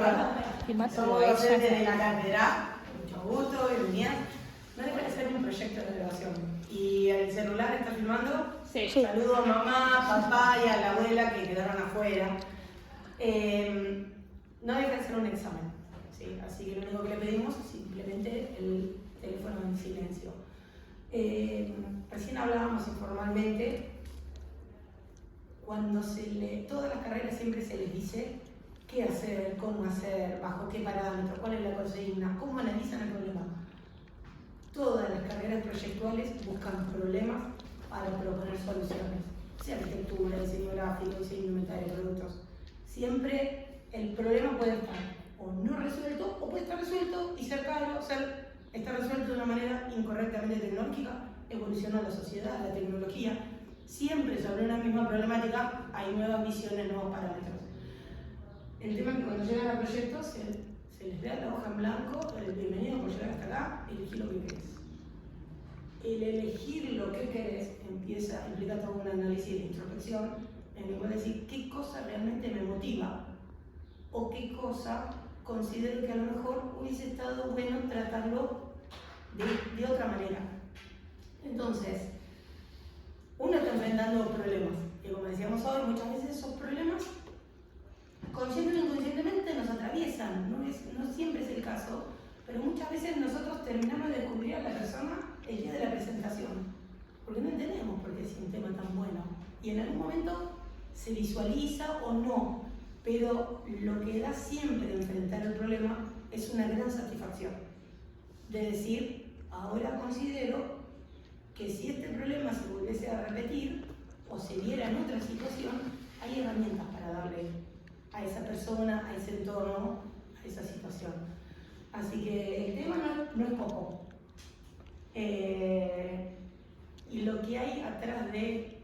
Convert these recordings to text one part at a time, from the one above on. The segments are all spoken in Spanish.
Somos docentes de la cátedra. Mucho gusto, bienvenidas. No deja de ser un proyecto de grabación. ¿Y el celular está filmando? Sí. Saludo a mamá, papá y a la abuela que quedaron afuera. No deja de ser un examen, ¿sí? Así que lo único que le pedimos es simplemente el teléfono en silencio. Recién hablábamos informalmente, cuando todas las carreras siempre se les dice qué hacer, cómo hacer, bajo qué parámetros, cuál es la consigna, cómo analizan el problema. Todas las carreras proyectuales buscan problemas para proponer soluciones, sea arquitectura, diseño gráfico, diseño inventario de productos. Siempre el problema puede estar o no resuelto, o puede estar resuelto y ser caro, está resuelto de una manera incorrectamente tecnológica, evoluciona la sociedad, la tecnología. Siempre sobre una misma problemática hay nuevas visiones, nuevos parámetros. El tema es que cuando llegan a proyectos se les da la hoja en blanco, bienvenido por llegar hasta acá, elegí lo que querés. El elegir lo que querés implica todo un análisis de introspección, en el cual decir qué cosa realmente me motiva o qué cosa considero que a lo mejor hubiese estado bueno tratarlo de otra manera. Entonces, uno está enfrentando problemas, y como decíamos hoy, muchas veces esos problemas, consciente o inconscientemente, nos atraviesan. No siempre es el caso, pero muchas veces nosotros terminamos de descubrir a la persona el día de la presentación, porque no entendemos por qué es un tema tan bueno. Y en algún momento se visualiza o no, pero lo que da siempre de enfrentar el problema es una gran satisfacción. De decir, ahora considero que si este problema se volviese a repetir o se diera en otra situación, hay herramientas para darle a esa persona, a ese entorno, a esa situación. Así que el tema no es poco. Y lo que hay atrás de,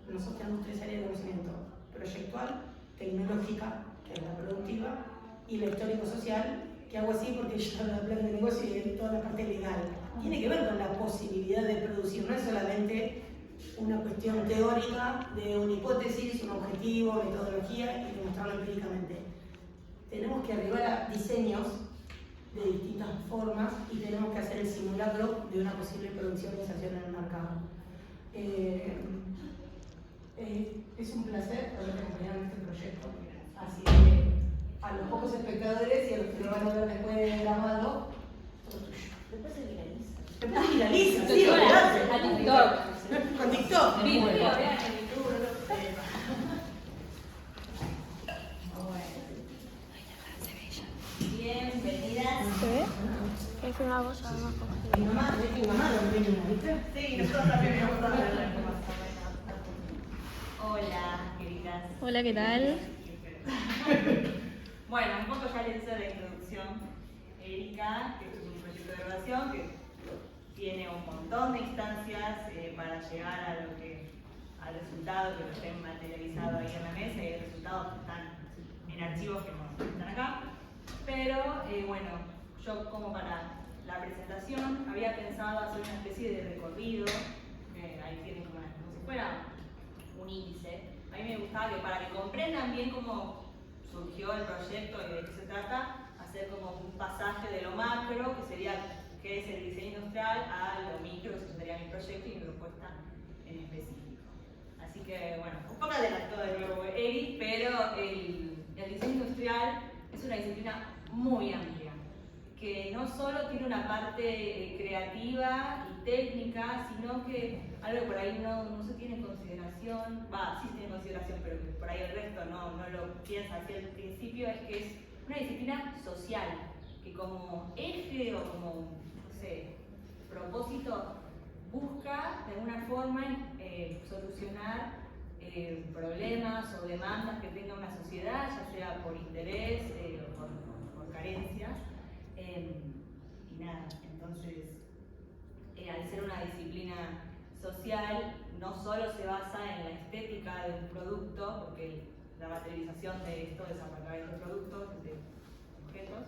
nosotros tenemos 3 áreas de conocimiento: proyectual, tecnológica, que es la productiva, y la histórico-social, que hago así porque yo la plan de negocio y toda la parte legal. Tiene que ver con la posibilidad de producir, no es solamente una cuestión teórica de una hipótesis, un objetivo, metodología y demostrarlo empíricamente. Tenemos que arribar a diseños de distintas formas y tenemos que hacer el simulacro de una posible producción y inserción en el mercado. Es un placer poder acompañar en este proyecto. Así que a los pocos espectadores y a los que lo van a ver después de grabado, todo tuyo. Después se viraliza. Después se viraliza, sí, A TikTok. Con TikTok. Video, Bueno. vean en YouTube, no sé. Bienvenidas. ¿Se ve? Es una cosa más cogida. Mi mamá lo venimos, ¿viste? Sí, nosotros también vamos a hablar más o menos. Hola, queridas. Hola, ¿qué tal? Bueno, un poco ya le hice la introducción Erika, que es un proyecto de graduación que tiene un montón de instancias para llegar al resultado que lo estén materializado ahí en la mesa, y hay resultados que están en archivos que no están acá. Pero bueno, yo como para la presentación había pensado hacer una especie de recorrido, ahí tienen como si fuera un índice. A mí me gustaba que para que comprendan bien cómo surgió el proyecto y de qué se trata, hacer como un pasaje de lo macro, que sería qué es el diseño industrial, a lo micro, que sería mi proyecto y mi propuesta en específico. Así que bueno, un poco adelantó de nuevo Eri, pero el diseño industrial es una disciplina muy amplia, que no solo tiene una parte creativa y técnica, sino que algo que por ahí no se tiene en consideración, sí se tiene en consideración, pero que por ahí el resto no lo piensa hacia el principio, es que es una disciplina social, que como eje o como, no sé, propósito, busca de alguna forma solucionar problemas o demandas que tenga una sociedad, ya sea por interés o por carencias. Y nada, entonces, al ser una disciplina social, no solo se basa en la estética de un producto, porque la materialización de esto es a través de productos, de objetos,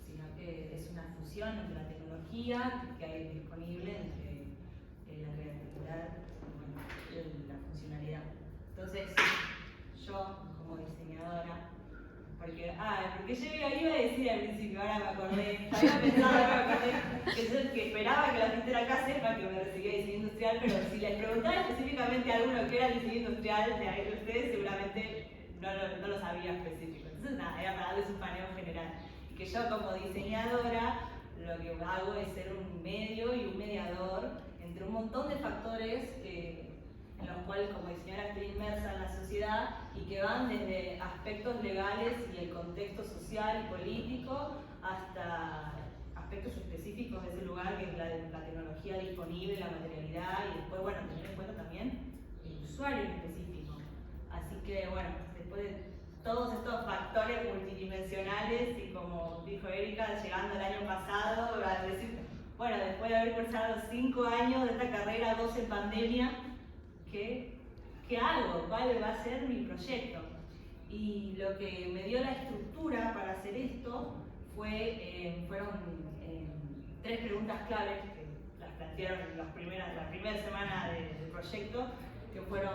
sino que es una fusión entre la tecnología que hay disponible, entre la creatividad y la funcionalidad. Entonces, yo como diseñadora, Porque yo iba a decir al principio, ahora me acordé, había pensado que yo que esperaba que la gente de acá sepa que me recibí de diseño industrial, pero si les preguntaba específicamente a alguno que era diseño industrial, de ahí ustedes seguramente no lo sabía específico. Entonces nada, era para darles un paneo general. Y que yo como diseñadora lo que hago es ser un medio y un mediador entre un montón de factores en los cuales como diseñadora estoy inmersa en la sociedad y que van desde aspectos legales y el contexto social y político hasta aspectos específicos de ese lugar, que es la tecnología disponible, la materialidad y después, bueno, tener en cuenta también el usuario en específico. Así que, bueno, después de todos estos factores multidimensionales y como dijo Erika, llegando el año pasado, a decir, bueno, después de haber cursado 5 años de esta carrera, 2 en pandemia, ¿qué hago? ¿Cuál va a ser mi proyecto? Y lo que me dio la estructura para hacer esto fueron 3 preguntas claves que las plantearon en la primera semana del proyecto, que fueron,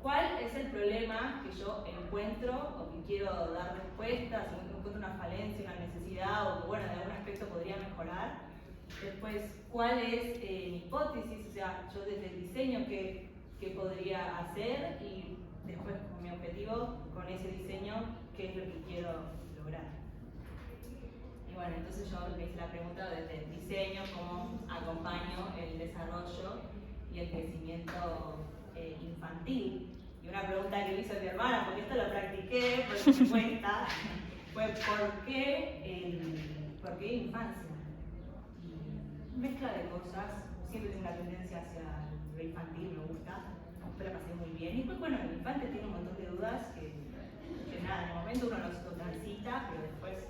¿cuál es el problema que yo encuentro o que quiero dar respuesta, si encuentro una falencia, una necesidad o que, bueno, de algún aspecto podría mejorar? Después, ¿cuál es mi hipótesis? O sea, yo desde el diseño, ¿qué podría hacer? Y después, con mi objetivo, con ese diseño, ¿qué es lo que quiero lograr? Y bueno, entonces yo me hice la pregunta desde el diseño, cómo acompaño el desarrollo y el crecimiento infantil. Y una pregunta que me hizo mi hermana, porque esto lo practiqué, porque me cuesta, fue ¿por qué infancia? Mezcla de cosas, siempre tengo una tendencia hacia lo infantil, me gusta, pero la pasé muy bien. Y después, bueno, el infante tiene un montón de dudas que nada, en el momento uno lo transita, pero después,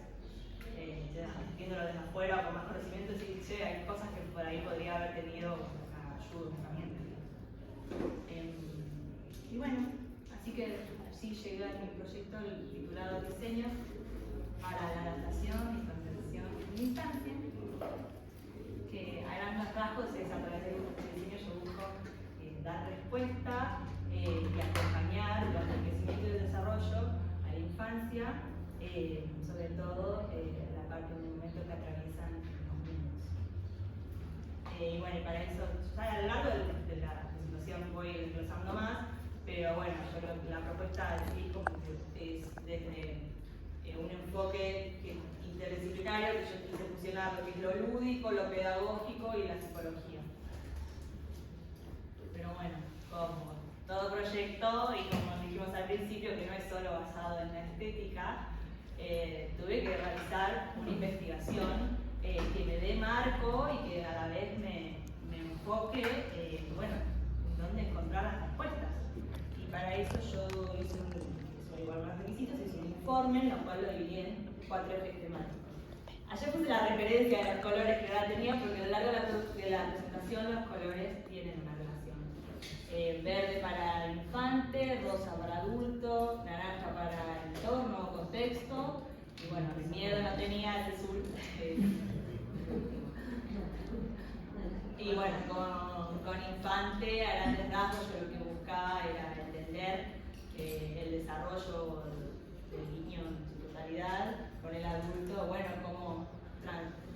ya viéndolo desde afuera o con más conocimiento, sí, che, hay cosas que por ahí podría haber tenido ayuda, herramientas. Y bueno, así que así llegué a mi proyecto titulado Diseño para la adaptación y conservación en infancia, que a grandes rasgos es a través del diseño yo busco dar respuesta y acompañar durante el crecimiento y el desarrollo a la infancia, sobre todo la parte del momento que atraviesan los niños. Y bueno, y para eso, a lo largo de la presentación voy desglosando más, pero bueno, la propuesta sí como que es desde un enfoque interdisciplinario que yo quise fusionar lo que es lo lúdico, lo pedagógico y la psicología. Pero bueno, como todo proyecto y como dijimos al principio que no es solo basado en la estética, tuve que realizar una investigación que me dé marco y que a la vez me enfoque, bueno, en dónde encontrar las respuestas. Y para eso yo hice igual más requisitos, hice un informe en el cual lo dividí en 4 ejes temáticos. Ayer puse la referencia de los colores que ya tenía porque a lo largo de la presentación los colores tienen una relación. Verde para el infante, rosa para adulto, naranja para el entorno o contexto, y bueno, el miedo no tenía ese azul. Y bueno, con infante, a grandes rasgos, yo lo que buscaba era entender el desarrollo del niño en su totalidad, con el adulto, bueno, cómo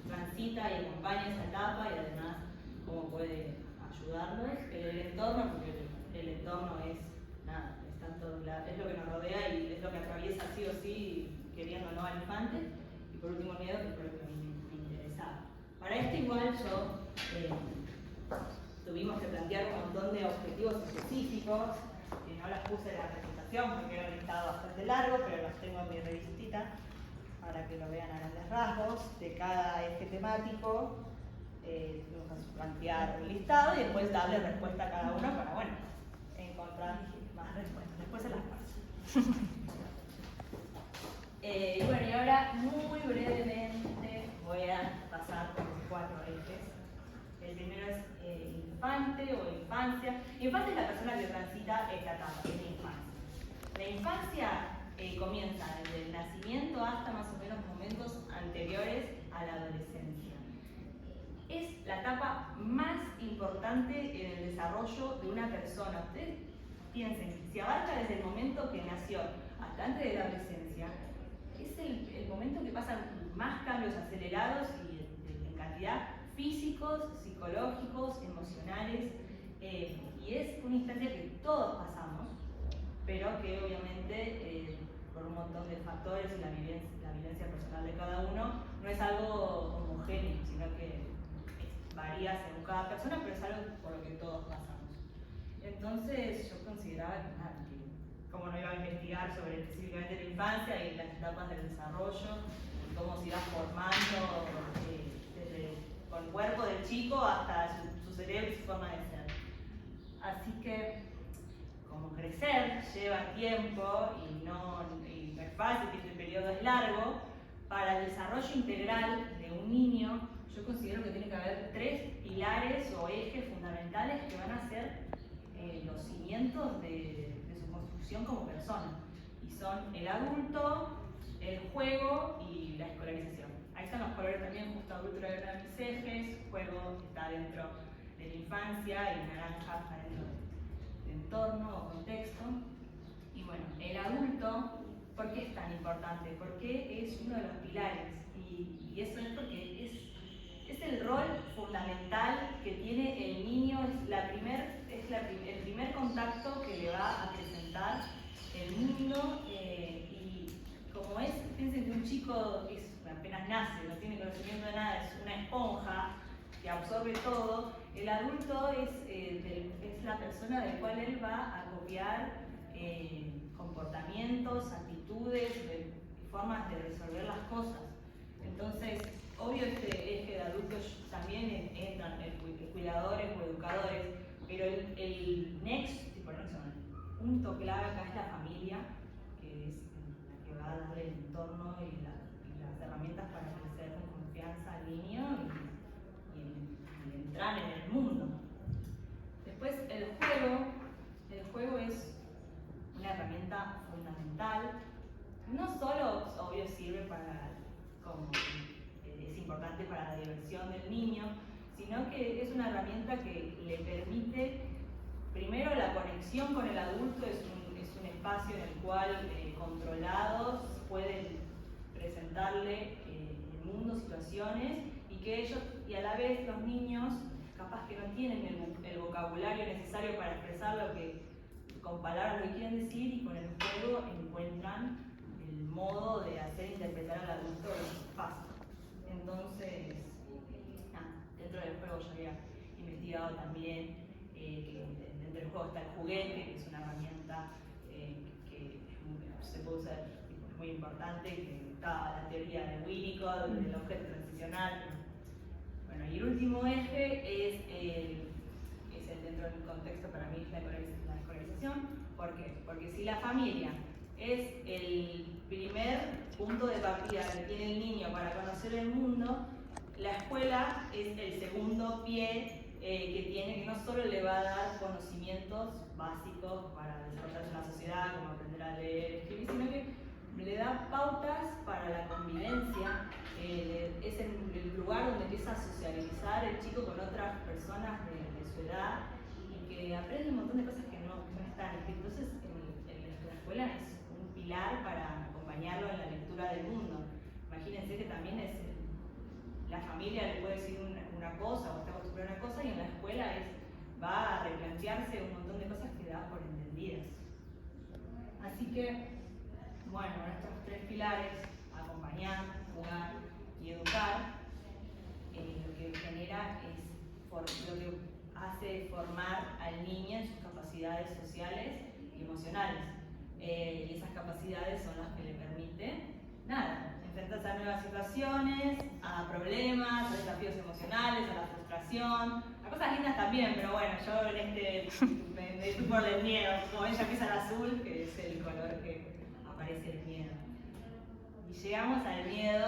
transita y acompaña esa etapa y además cómo puede ayudarlos. El entorno, porque el entorno es nada, es lo que nos rodea y es lo que atraviesa sí o sí, queriendo o no al infante. Y por último, el miedo, que fue lo que a mí me interesaba. Para esto igual tuvimos que plantear un montón de objetivos específicos, que no las puse en la presentación porque era un listado bastante largo, pero los tengo en mi revistita para que lo vean a grandes rasgos. De cada eje temático vamos a plantear un listado y después darle respuesta a cada uno para, bueno, encontrar más respuestas. Después se las paso. Y bueno, y ahora muy brevemente voy a pasar por los 4 ejes. El primero es infante o infancia. Infante es la persona que transita esta etapa, es la infancia. La infancia comienza desde el nacimiento hasta más o menos momentos anteriores a la adolescencia. Es la etapa más importante en el desarrollo de una persona. Ustedes piensen, si abarca desde el momento que nació hasta hasta antes de la adolescencia, es el momento que pasan más cambios acelerados y en cantidad físicos, psicológicos, emocionales, y es una instancia que todos pasamos, pero que obviamente por un montón de factores y la vivencia personal de cada uno, no es algo homogéneo, sino que varía según cada persona, pero es algo por lo que todos pasamos. Entonces yo consideraba que como no iba a investigar sobre específicamente la infancia y las etapas del desarrollo, y cómo se iba formando desde con el cuerpo del chico hasta su cerebro y su forma de ser. Así que, como crecer lleva tiempo y no es fácil, que este periodo es largo, para el desarrollo integral de un niño, yo considero que tiene que haber 3 pilares o ejes fundamentales que van a ser los cimientos de su construcción como persona. Y son el adulto, el juego y la escolarización. Ahí están los colores también, justo adulto era de mis ejes, juego está dentro de la infancia y naranja está dentro del entorno o contexto. Y bueno, el adulto, ¿por qué es tan importante? Porque es uno de los pilares. Y eso es porque es el rol fundamental que tiene el niño, el primer contacto que le va a presentar el mundo. Y como piensen que un chico apenas nace, no tiene conocimiento de nada, es una esponja que absorbe todo, el adulto es la persona del cual él va a copiar comportamientos, actitudes, formas de resolver las cosas. Entonces, obvio este eje de adultos también entran cuidadores o educadores, pero el punto clave acá es la familia, que es la que va a darle el entorno y las herramientas para crecer con confianza al niño y entrar en el mundo. Después el juego es una herramienta fundamental, no solo obvio sirve es importante para la diversión del niño, sino que es una herramienta que le permite, primero, la conexión con el adulto, es un espacio en el cual controlados pueden presentarle el mundo, situaciones, y a la vez los niños capaz que no tienen el vocabulario necesario para expresar con palabras lo que quieren decir, y con el juego encuentran el modo de hacer interpretar al adulto lo que pasa. Entonces, dentro del juego yo había investigado también que dentro del juego está el juguete, que es una herramienta que se puede usar, es muy importante, que está la teoría de Winnicott, del objeto transicional. Bueno, y el último eje es el dentro del contexto, para mí, la escolarización. ¿Por qué? Porque si la familia es el primer punto de partida que tiene el niño para conocer el mundo, la escuela es el segundo pie que tiene, que no solo le va a dar conocimientos básicos para desarrollarse en la sociedad, como aprender a leer, escribir, sino que le da pautas para la convivencia. Es el lugar donde empieza a socializar el chico con otras personas de su edad y que aprende un montón de cosas que no están. Entonces, la escuela es un pilar para acompañarlo en la lectura del mundo. Imagínense que también la familia le puede decir una cosa o está acostumbrada a una cosa, y en la escuela va a replantearse un montón de cosas que da por entendidas. Así que, bueno, estos 3 pilares, acompañar, jugar y educar, lo que genera lo que hace formar al niño en sus capacidades sociales y emocionales. Y esas capacidades son las que le permiten, enfrentarse a nuevas situaciones, a problemas, a desafíos emocionales, a la frustración, a cosas lindas también, pero bueno, yo me fui por el miedo. Como ven, ya empieza el azul, que es el color que aparece el miedo. Y llegamos al miedo,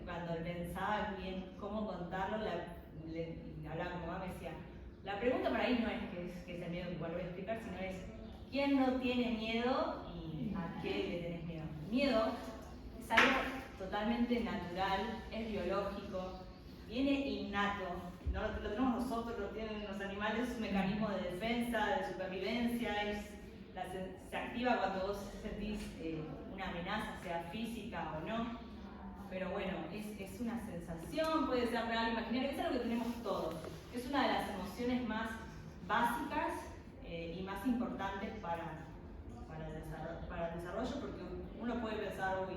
cuando pensaba bien cómo contarlo, hablaba con mi mamá, me decía, la pregunta por ahí no es qué es el miedo, que igual lo voy a explicar, sino es ¿quién no tiene miedo y a qué le tenés miedo? Miedo es algo totalmente natural, es biológico, viene innato, no lo tenemos nosotros, lo tienen los animales, es un mecanismo de defensa, de supervivencia, se activa cuando vos sentís una amenaza, sea física o no. Pero bueno, es una sensación, puede ser real, imaginaria, es algo que tenemos todos. Es una de las emociones más básicas y más importantes para el desarrollo, porque uno puede pensar, uy,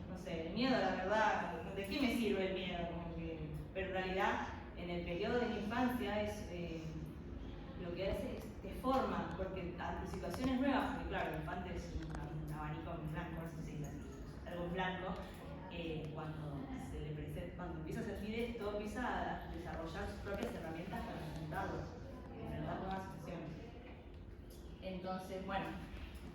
no sé, el miedo, la verdad, ¿de qué me sirve el miedo? Pero en realidad, en el periodo de la infancia lo que hace es te forma, porque ante situaciones nuevas, porque claro, el infante es un abanico en blanco, no sé si es algo en blanco, cuando empieza a sentir esto, empieza a desarrollar sus propias herramientas para enfrentarlo, enfrentar nuevas situaciones. Entonces, bueno,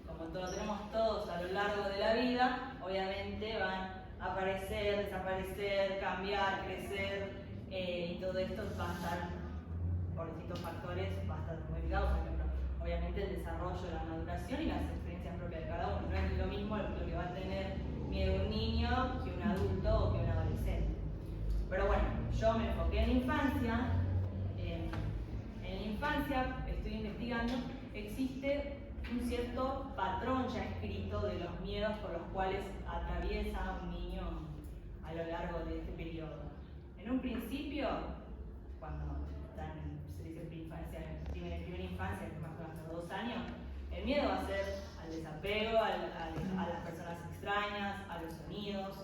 como lo tenemos todos a lo largo de la vida, obviamente van a aparecer, desaparecer, cambiar, crecer, y todo esto va a estar, por distintos factores, va a estar modificado. Por ejemplo, obviamente el desarrollo, la maduración y las experiencias propias de cada uno. No es lo mismo lo que va a tener miedo un niño que un adulto o que un adolescente. Pero bueno, yo me enfoqué en la infancia. En la infancia, estoy investigando, existe un cierto patrón ya escrito de los miedos por los cuales atraviesa un niño a lo largo de este periodo. En un principio, cuando se dice primera infancia, que es más o menos 2 años, el miedo va a ser al desapego, a las personas extrañas, a los sonidos.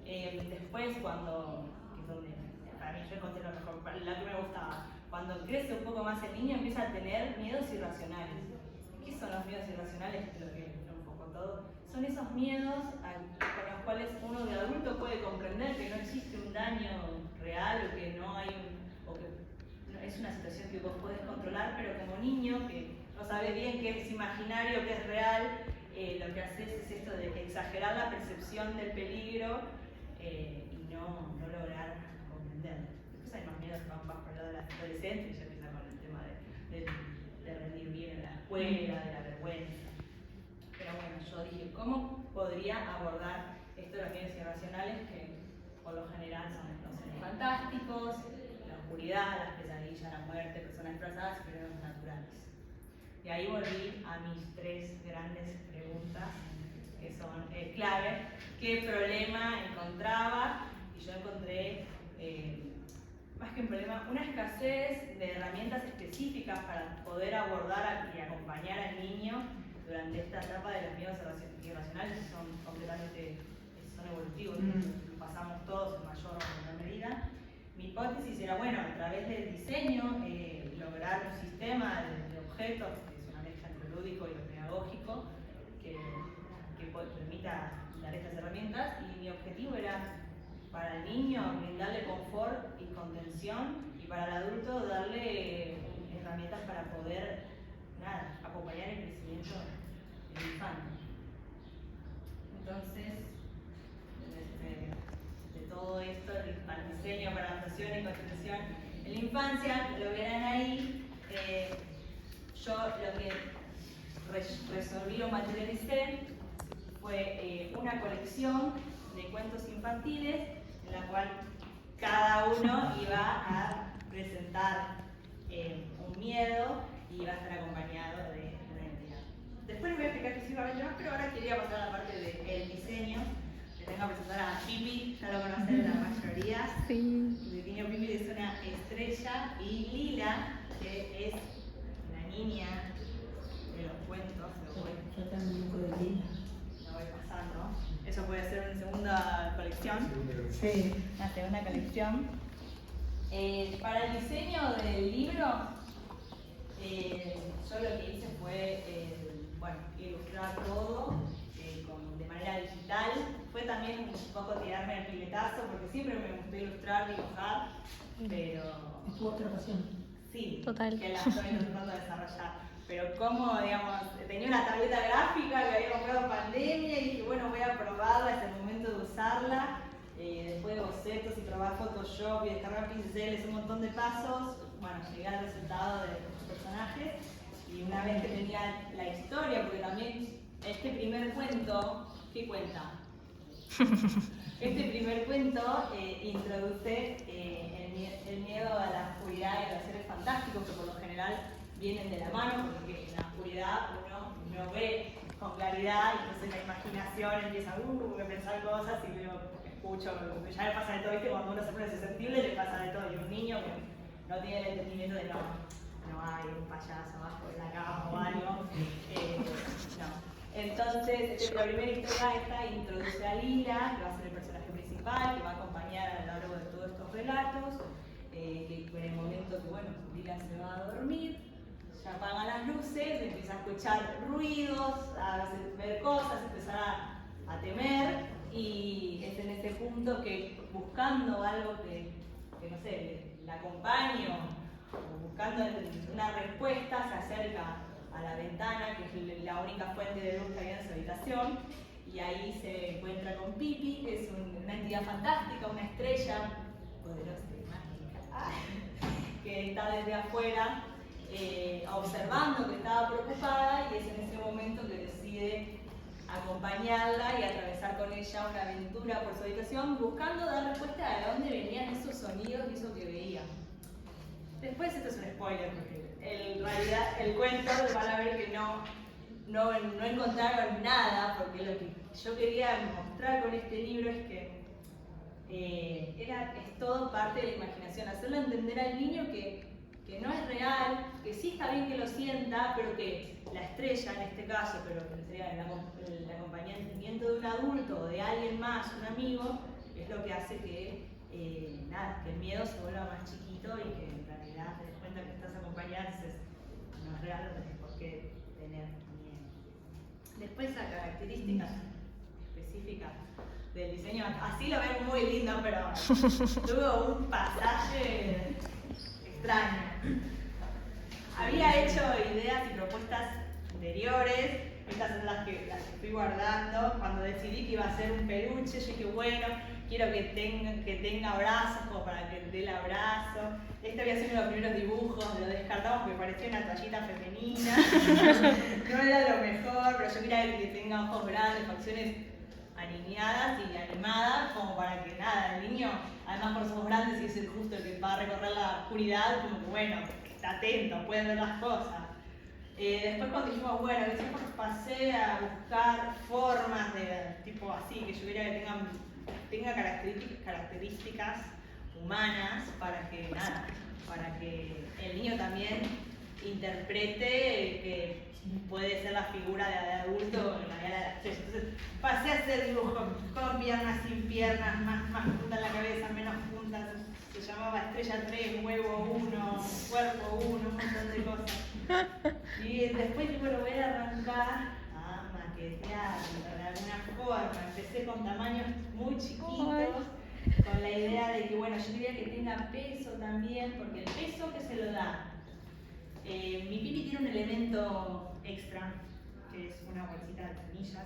Después, que es donde para mí yo encontré lo mejor, la que me gustaba, cuando crece un poco más el niño empieza a tener miedos irracionales. ¿Qué son los miedos irracionales? Lo que un poco todo. Son esos miedos con los cuales uno de adulto puede comprender que no existe un daño real o que no hay es una situación que vos podés controlar, pero como niño que no sabe bien qué es imaginario, qué es real, lo que haces es esto de exagerar la percepción del peligro y no lograr comprender. Después hay más miedos que van más por el lado de las adolescentes, ya empieza con el tema de rendir bien en la escuela, de la vergüenza. Pero bueno, yo dije, ¿cómo podría abordar esto de los miedos irracionales que por lo general son los seres fantásticos, la oscuridad, las pesadillas, la muerte, personas disfrazadas y fenómenos naturales? Y ahí volví a mis 3 grandes preguntas que son clave. ¿Qué problema encontraba? Y yo encontré, más que un problema, una escasez de herramientas específicas para poder abordar y acompañar al niño durante esta etapa de los miedos irracionales, que son completamente evolutivos, pasamos todos en mayor o menor medida. Mi hipótesis era, bueno, a través del diseño, lograr un sistema de objetos, que es una mezcla entre lo lúdico y lo pedagógico, que permita dar estas herramientas, y mi objetivo era, para el niño, brindarle confort y contención, y para el adulto darle herramientas para poder, acompañar el crecimiento del infante. Entonces, de todo esto, el diseño para adaptación y contención en la infancia, lo verán ahí, yo lo que resolví o materialicé fue una colección de cuentos infantiles en la cual cada uno iba a presentar un miedo y iba a estar acompañado de una entidad. Después les voy a explicar qué sirve más, pero ahora quería pasar a la parte del diseño. Les tengo que presentar a Pipi, ya lo conocen la mayoría. Sí. El pequeño Pipi es una estrella, y Lila, que es la niña de los cuentos. Yo también con Lila. Lo voy pasando. Eso puede ser una segunda colección. Sí. Una segunda colección. Para el diseño del libro, yo lo que hice fue ilustrar todo de manera digital. Fue también un poco tirarme el piletazo, porque siempre me gustó ilustrar, dibujar, pero... Es tu otra pasión. Sí, Total. que la estoy tratando de desarrollar. Pero como, digamos, tenía una tableta gráfica que había comprado en pandemia y dije, bueno, voy a probarla, es el momento de usarla. Después de bocetos y probar Photoshop y descargar pinceles, un montón de pasos, bueno, llegué al resultado de los personajes. Y una vez que tenía la historia, porque también este primer cuento, ¿qué cuenta? Este primer cuento introduce el miedo a la oscuridad y a los seres fantásticos, que por lo general vienen de la mano, porque en la oscuridad uno no ve con claridad, y entonces la imaginación empieza a pensar cosas y luego escucho, ya le pasa de todo, ¿viste? Cuando uno se pone susceptible le pasa de todo, y un niño que no tiene el entendimiento de no hay un payaso abajo de la cama o algo, no. Entonces, la primera historia esta introduce a Lila, que va a ser el personaje principal, que va a acompañar a lo largo de todos estos relatos, que en el momento que, bueno, Lila se va a dormir, se apagan las luces, empieza a escuchar ruidos, a ver cosas, empezar a temer, y es en ese punto que buscando algo que no sé, la acompañe o buscando una respuesta, se acerca a la ventana, que es la única fuente de luz que había en su habitación, y ahí se encuentra con Pipi, que es una entidad fantástica, una estrella poderosa y mágica, que está desde afuera observando que estaba preocupada, y es en ese momento que decide acompañarla y atravesar con ella una aventura por su habitación, buscando dar respuesta a dónde venían esos sonidos y eso que veía. Después, esto es un spoiler, porque en realidad el cuento van a ver que no encontraron nada, porque lo que yo quería mostrar con este libro es que es todo parte de la imaginación, hacerle entender al niño que no es real, que sí está bien que lo sienta, pero que la estrella en este caso, pero que sería el acompañamiento de un adulto o de alguien más, un amigo, es lo que hace que que el miedo se vuelva más chiquito y que en realidad te des cuenta que estás acompañado, entonces no es real, no tenés por qué tener miedo. Después la característica específica del diseño, así lo ven muy lindo, pero tuvo un pasaje extraño. Había hecho ideas y propuestas anteriores, estas son las que fui guardando. Cuando decidí que iba a ser un peluche, yo dije, bueno, quiero que tenga brazos como para que dé el abrazo. Este había sido los primeros dibujos, lo descartamos porque parecía una toallita femenina. No era lo mejor, pero yo quería que tenga ojos grandes, facciones alineadas y animadas, como para que nada, el niño, además por los ojos grandes, y es el justo el que va a recorrer la oscuridad, como que bueno, está atento, puede ver las cosas. Después cuando dijimos, bueno, después pasé a buscar formas de tipo así, que yo quería que tenga características humanas para que el niño también interprete que puede ser la figura de adulto en la vida de la estrella. Entonces pasé a hacer dibujos con piernas, sin piernas, más puntas en la cabeza, menos puntas. Se llamaba Estrella 3, Huevo 1, Cuerpo 1, un montón de cosas. Y después yo lo voy a arrancar a maquetearlo de alguna forma. Empecé con tamaños muy chiquitos, con la idea de que, bueno, yo quería que tenga peso también, porque el peso que se lo da. Mi Pipi tiene un elemento extra, que es una bolsita de semillas,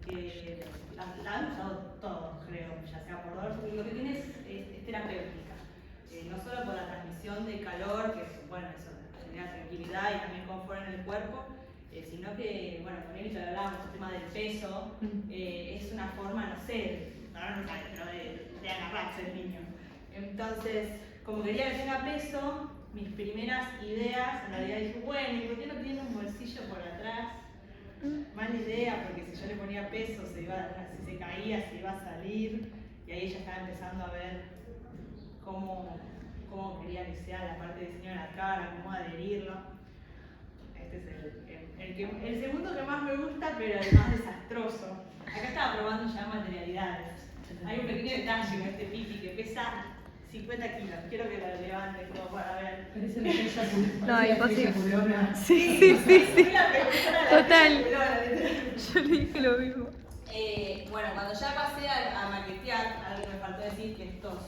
que la han usado todos, creo, ya sea por dolor, porque lo que tiene es terapéutica. No solo por la transmisión de calor, que bueno, eso genera tranquilidad y también confort en el cuerpo, sino que, bueno, con él ya hablábamos, el tema del peso, es una forma, no sé, pero de agarrarse el niño. Entonces, como quería que tenga peso, mis primeras ideas, en realidad dije, bueno, ¿y por qué no tiene un bolsillo por atrás? Mala idea, porque si yo le ponía peso, si se caía, se iba a salir, y ahí ella estaba empezando a ver cómo quería que sea la parte de diseño de la cara, cómo adherirlo. Este es el segundo que más me gusta, pero el más desastroso. Acá estaba probando ya materialidades. Hay un pequeño detalle con este Pipi que pesa 50 kilos. Quiero que lo levanten como para ver. Parece una estrella No, imposible. culona. Sí. Total. Yo le dije lo mismo. Bueno, cuando ya pasé a maquetear, algo que me faltó decir que estos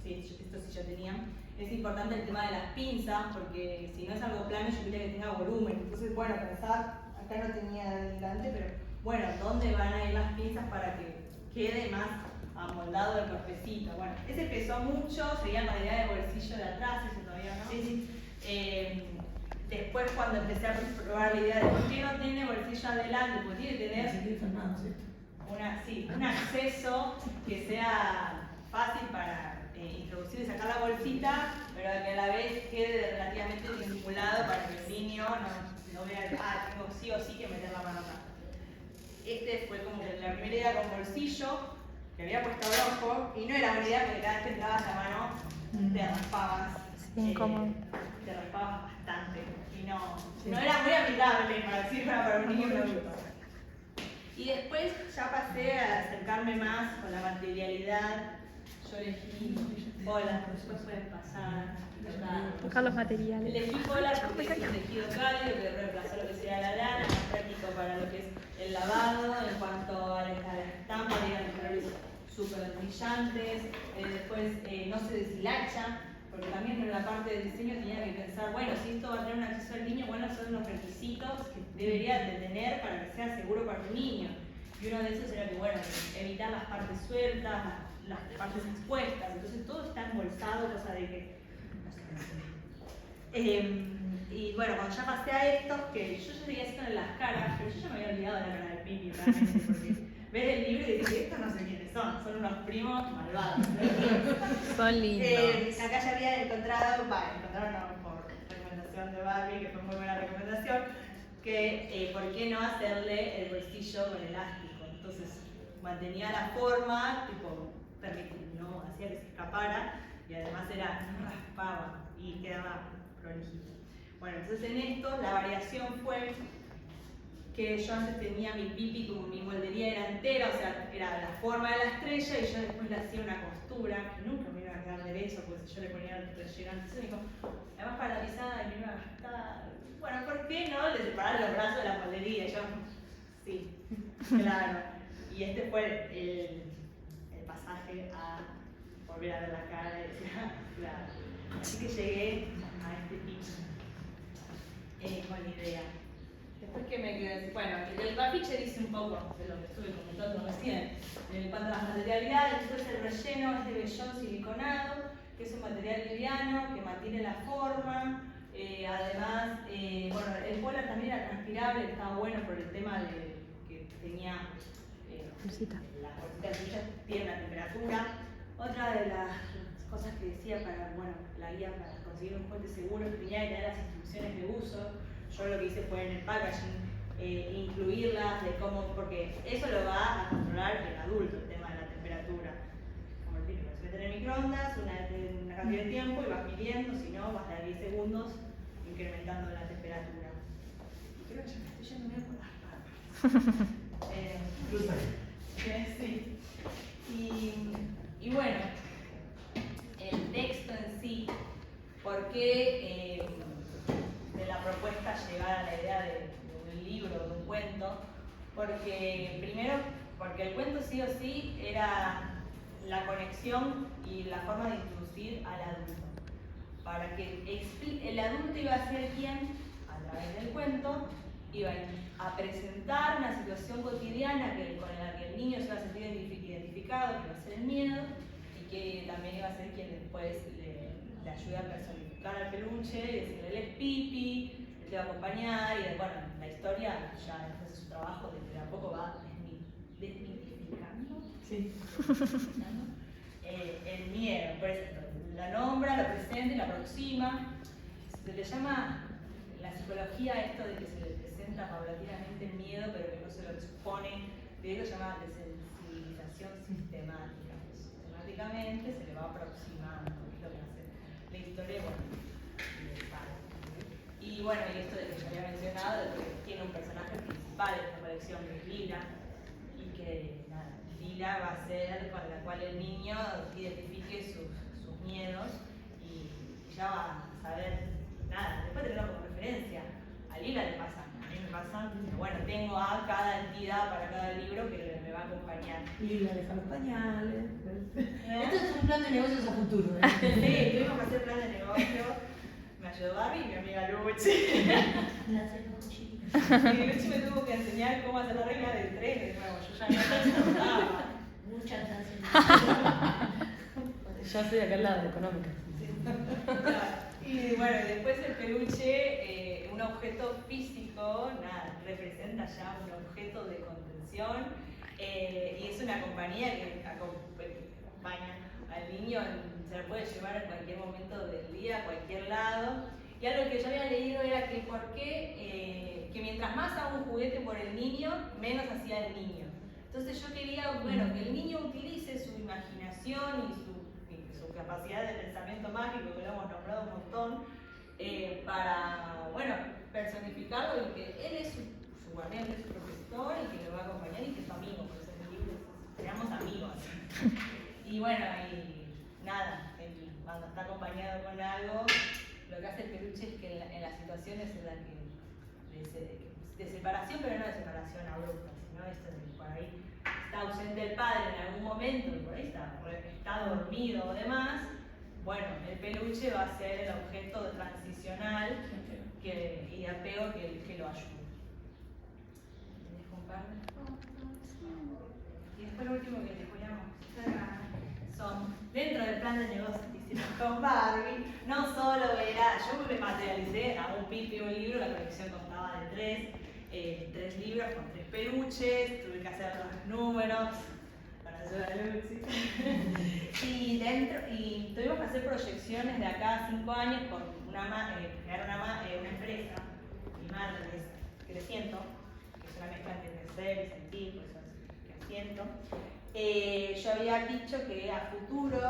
sí yo tenía, es importante el tema de las pinzas, porque si no es algo plano yo quería que tenga volumen. Entonces, bueno, pensaba, acá no tenía delante, pero bueno, ¿dónde van a ir las pinzas para que quede más amoldado el cuerpecito? Bueno, ese pesó mucho, seguía la idea de bolsillo de atrás, eso todavía no. Sí. Después cuando empecé a probar la idea de por qué no tiene bolsillo adelante, porque tiene que tener un acceso que sea fácil para introducir y sacar la bolsita, pero que a la vez quede relativamente vinculado para que el niño no voy a, tengo sí o sí que meter la mano acá. Este fue como que la primera idea con bolsillo, que había puesto rojo, y no era una idea porque cada vez que entrabas la mano te raspabas. Sí, incómodo. Te raspabas bastante. Y no era muy amigable para decir para un niño y un adulto. Y después ya pasé a acercarme más con la materialidad. Yo elegí bolas, por después pueden pasar. Tocar los materiales. Elegí bolas porque es un tejido cálido que reemplazó lo que sería la lana, más práctico para lo que es el lavado, en cuanto a la estampa, digamos, colores súper brillantes. Después no se deshilacha, porque también en la parte del diseño tenía que pensar, bueno, si esto va a tener un acceso al niño, bueno, son los requisitos que debería de tener para que sea seguro para un niño. Y uno de esos era que, bueno, evitar las partes sueltas, las partes expuestas, entonces todo está embolsado, cosa de que y bueno, cuando ya pasé a estos, que yo ya seguía haciendo las caras, pero yo ya me había olvidado de la cara de Pipi realmente, porque ves el libro y dices, estos no sé quiénes son unos primos malvados. Son lindos. Acá ya había encontraron no, por recomendación de Barbie, que fue muy buena recomendación, que por qué no hacerle el bolsillo con elástico. Entonces mantenía la forma, tipo, no hacía que se escapara, y además no raspaba y quedaba prolijito. Bueno, entonces en esto la variación fue que yo antes tenía mi pipi como mi moldería era entera, o sea, era la forma de la estrella y yo después le hacía una costura que nunca me iba a quedar derecho porque si yo le ponía el relleno antes, me dijo, además para la pisada me iba a gastar. Bueno, ¿por qué no le separar los brazos de la moldería? Y yo, sí, claro. Y este fue el pasaje a volver a ver la cara y decir, claro. Así que llegué a este piso con la idea. Después que me quedé, bueno, el afiche dice un poco de lo que estuve comentando recién. En cuanto a las materialidades, entonces el relleno es de vellón siliconado, que es un material liviano, que mantiene la forma. Además, bueno, el polar también era transpirable, estaba bueno por el tema de que tenía la bolsita de suya tiene una temperatura. Otra de las cosas que decía para, bueno, la guía para conseguir un juguete seguro es que tenía que tener las instrucciones de uso. Yo lo que hice fue en el packaging incluirlas de cómo, porque eso lo va a controlar el adulto, el tema de la temperatura. Como el típico, se mete en el microondas una cantidad de tiempo y vas midiendo, si no, vas a dar 10 segundos incrementando la temperatura. Creo que ya me estoy yendo bien por las ramas. Sí. Y bueno, el texto en sí, ¿por qué de la propuesta llegar a la idea de un libro, de un cuento? Porque primero, porque el cuento sí o sí era la conexión y la forma de introducir al adulto. Para que el adulto iba a ser quien, a través del cuento, iba a presentar una situación cotidiana con la que el niño se iba a sentir identificado, que iba a ser el miedo, y que también iba a ser quien después le ayude a personificar al peluche y decirle, él es Pipi, él te va a acompañar, y bueno, la historia ya después de su trabajo de a poco va desmitificando. Sí. El miedo, por eso la nombra, lo presenta y lo aproxima. Se le llama en la psicología esto de que se le presenta paulatinamente el miedo, pero que no se lo expone. De hecho, se llama desensibilización sistemática. Sistemáticamente se le va aproximando, es lo que hace la historia, bueno, y bueno, y esto de que ya había mencionado, de que tiene un personaje principal en esta colección que es Lila, y que nada, Lila va a ser con la cual el niño identifique sus miedos y ya va a saber nada, después tenerlo como referencia. A Lila le pasa, a mí me pasa, pero bueno, tengo a cada entidad para cada libro que me va a acompañar. Lila deja los pañales. Esto es un plan de negocios a futuro. Sí, tuvimos que hacer plan de negocio. Me ayudó Barbie y mi amiga Luchi. Y Luchi me tuvo que enseñar cómo hacer la regla del tren de nuevo. Yo ya no estaba. Muchas gracias. Yo soy de acá al lado, económica. Y bueno, después el peluche, un objeto físico, nada, representa ya un objeto de contención y es una compañía que acompaña al niño, se lo puede llevar en cualquier momento del día, a cualquier lado. Y algo que yo había leído era que por qué mientras más hago un juguete por el niño, menos hacía el niño. Entonces yo quería, bueno, que el niño utilice su imaginación y su capacidad de pensamiento mágico, que lo hemos nombrado un montón, para, bueno, personificarlo y que él es su guardián, él es su profesor y que lo va a acompañar y que es su amigo, por eso en el libro seamos amigos. Y bueno, y nada, cuando está acompañado con algo, lo que hace el peluche es que en las situaciones en las que de separación, pero no de separación abrupta, sino esto de que por ahí está ausente el padre en algún momento y por ahí está dormido o demás, bueno, el peluche va a ser el objeto transicional y de apego que lo ayude. ¿Les comparto? Y después lo último que les voy a mostrar son, dentro del plan de negocios que hicimos con Barbie, no solo era, yo me materialicé a un pipi un libro, la colección constaba de tres libros con 3 peluches, tuve que hacer los números para ayudar a Luxi. y tuvimos que hacer proyecciones de acá a 5 años con crear una empresa, mi madre es Creciento, que es una mezcla entre crecer y sentir, por eso es Creciento. Yo había dicho que a futuro,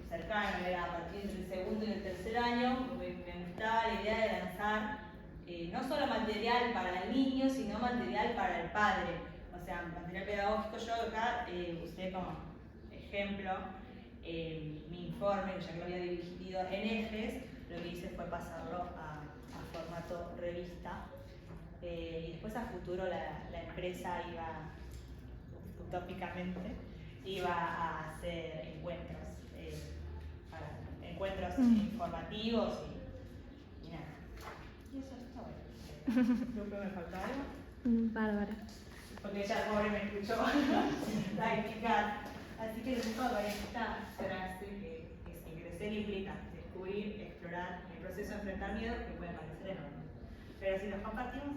cercano, era a partir del segundo y el tercer año, me gustaba la idea de lanzar no solo material para el niño, sino material para el padre. O sea, material pedagógico. Yo acá usé como ejemplo mi informe, ya que lo había dividido en ejes, lo que hice fue pasarlo a formato revista. Y después a futuro la empresa iba, utópicamente, iba a hacer encuentros informativos y nada. Y eso está bueno. Creo que me falta algo. Bárbara. Porque ella pobre me escuchó practicar. Así que les dejo con esta frase que crecer implica descubrir, explorar el proceso de enfrentar miedos que pueden parecer enormes. Pero si los compartimos,